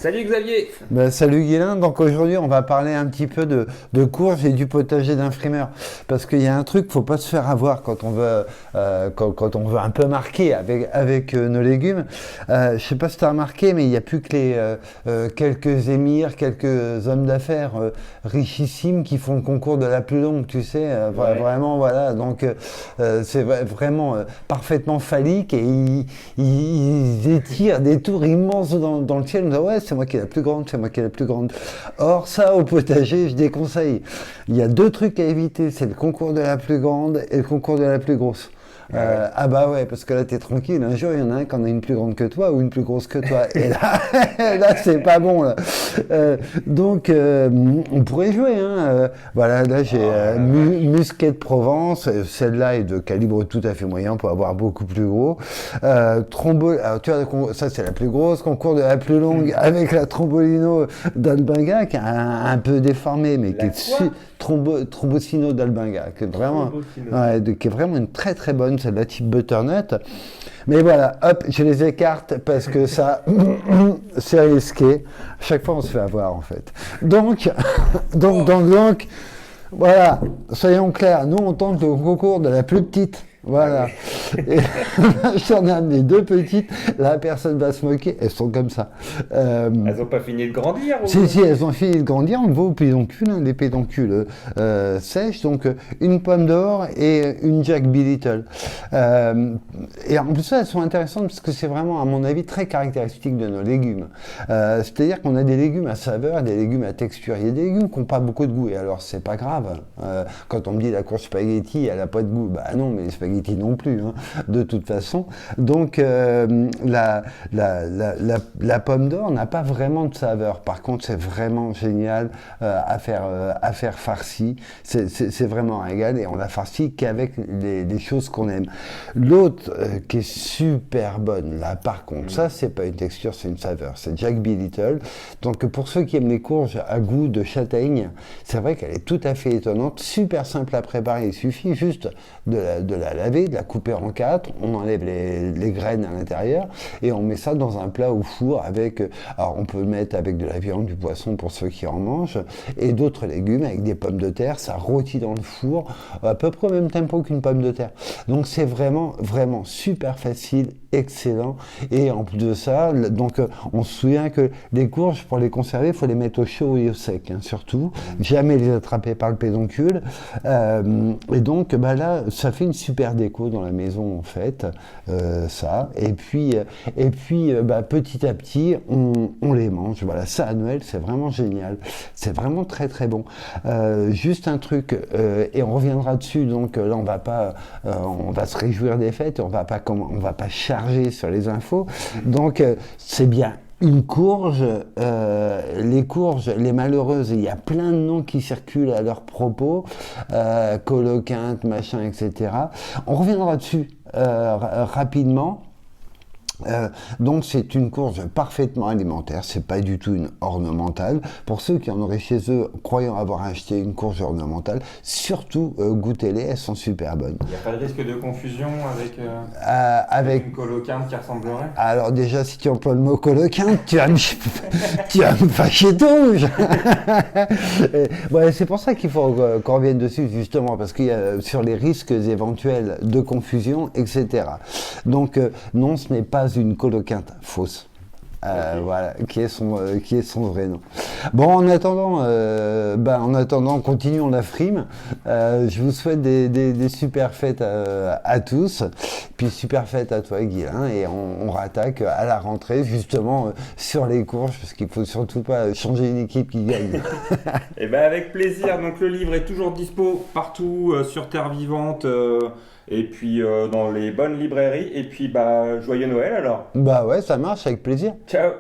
Salut Xavier. Salut Guilain, donc aujourd'hui on va parler un petit peu de courges et du potager d'un frimeur. Parce qu'il y a un truc, faut pas se faire avoir quand on veut, quand on veut un peu marquer avec nos légumes. Je sais pas si tu as remarqué, mais il n'y a plus que quelques émirs, quelques hommes d'affaires richissimes qui font le concours de la plus longue, tu sais. Vraiment, voilà. Donc c'est vraiment parfaitement phallique et ils étirent des tours immenses dans le ciel. Ouais, c'est moi qui ai la plus grande, c'est moi qui ai la plus grande. Or, ça, au potager, je déconseille. Il y a deux trucs à éviter, c'est le concours de la plus grande et le concours de la plus grosse. Ah bah ouais, parce que là t'es tranquille, un jour il y en a un qui en a une plus grande que toi ou une plus grosse que toi, et là, là c'est pas bon là. On pourrait jouer, hein. Voilà, là j'ai Musquet de Provence, celle-là est de calibre tout à fait moyen pour avoir beaucoup plus gros. Alors, tu vois, ça c'est la plus grosse, concours de la plus longue avec la Trombolino d'Albinga qui est un peu déformée, mais qui est Trombocino d'Albinga, qui est vraiment une très très bonne, c'est de la type butternut. Mais voilà, hop, je les écarte parce que ça, c'est risqué. Chaque fois, on se fait avoir en fait. Donc, voilà, soyons clairs, nous on tente le concours de la plus petite. Voilà. Et j'en ai amené deux petites. La personne va se moquer. Elles sont comme ça. Elles n'ont pas fini de grandir ou... Si, elles ont fini de grandir. On le voit au pédoncule, hein, des pédoncules sèches. Donc, une pomme d'or et une Jack B. Little. Et en plus, elles sont intéressantes parce que c'est vraiment, à mon avis, très caractéristique de nos légumes. C'est-à-dire qu'on a des légumes à saveur, des légumes à texture. Il y a des légumes qui n'ont pas beaucoup de goût. Et alors, c'est pas grave. Quand on me dit la courge spaghetti, elle n'a pas de goût. Bah non, mais les spaghettis non plus, hein, de toute façon. Donc la pomme d'or n'a pas vraiment de saveur. Par contre, c'est vraiment génial à faire farci. C'est vraiment un régal et on la farci qu'avec les choses qu'on aime. L'autre qui est super bonne, là par contre, ça c'est pas une texture, c'est une saveur. C'est Jack B. Little. Donc pour ceux qui aiment les courges à goût de châtaigne, c'est vrai qu'elle est tout à fait étonnante, super simple à préparer. Il suffit juste de la laver, de la couper en quatre, on enlève les graines à l'intérieur et on met ça dans un plat au four avec, alors on peut le mettre avec de la viande, du poisson pour ceux qui en mangent et d'autres légumes avec des pommes de terre, ça rôtit dans le four à peu près au même tempo qu'une pomme de terre. Donc c'est vraiment super facile, excellent et en plus de ça, donc on se souvient que les courges pour les conserver, il faut les mettre au chaud et au sec, hein, surtout, jamais les attraper par le pédoncule et donc là ça fait une super déco dans la maison en fait, ça. Et puis petit à petit, on les mange. Voilà, ça à Noël, c'est vraiment génial. C'est vraiment très très bon. Juste un truc, et on reviendra dessus. Donc là, on va se réjouir des fêtes. On va pas charger sur les infos. Donc c'est bien. Une courge, les courges, les malheureuses, il y a plein de noms qui circulent à leur propos, coloquinte, machin, etc. On reviendra dessus rapidement. Donc c'est une courge parfaitement alimentaire, c'est pas du tout une ornementale. Pour ceux qui en auraient chez eux croyant avoir acheté une courge ornementale, surtout goûtez-les, elles sont super bonnes. Il n'y a pas de risque de confusion avec une coloquinte qui ressemblerait? Alors déjà si tu emploies le mot coloquinte, tu vas me fâcher ton rouge. C'est pour ça qu'il faut qu'on revienne dessus justement, parce qu'il y a sur les risques éventuels de confusion, etc. Donc non, ce n'est pas une coloquinte fausse. Voilà, qui est son vrai nom. Bon, en attendant, continuons la frime. Je vous souhaite des super fêtes à tous, puis super fêtes à toi, Guilain, et on rattaque à la rentrée justement sur les courges, parce qu'il faut surtout pas changer une équipe qui gagne. Et avec plaisir. Donc le livre est toujours dispo partout sur Terre Vivante. Et puis dans les bonnes librairies. Et puis joyeux Noël alors. Ouais, ça marche, avec plaisir. Ciao.